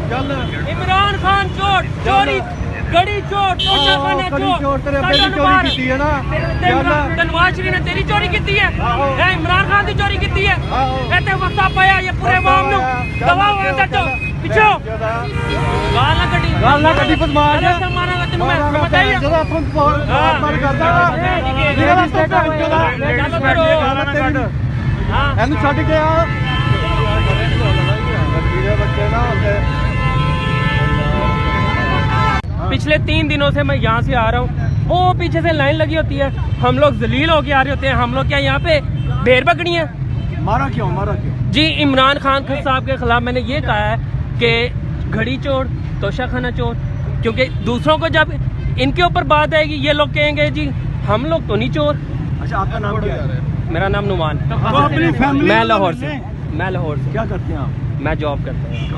इमरान खान चोर, चोरी, गड़ी चोर, तोशाखाना चोर, नवाज शरीफ ने तेरी चोरी की है, इमरान खान की चोरी की है, इतने वक्त पाया ये पूरे आवाम नूं दवा तो पिछो गाल ना कड्डी बदमाश मारांगा तेनू मैं समझदा ही जदा तुम मार करदा एनु छड्ड के आ बच्चे ना पिछले 3 दिनों से मैं यहाँ से आ रहा हूँ, वो पीछे से लाइन लगी होती है, हम लोग जलील होके आ रहे होते हैं। हम लोग क्या यहाँ पे भेड़ पकड़ी है? मारा क्यों जी? इमरान खान साहब के खिलाफ मैंने ये कहा है कि घड़ी चोर, तोशाखाना चोर, क्योंकि दूसरों को जब इनके ऊपर बात आएगी ये लोग कहेंगे जी हम लोग तो नहीं चोर। अच्छा, आपका नाम क्या है? मेरा नाम नुमान। मैं लाहौर से। क्या करते हैं आप? मैं जॉब करता हूँ।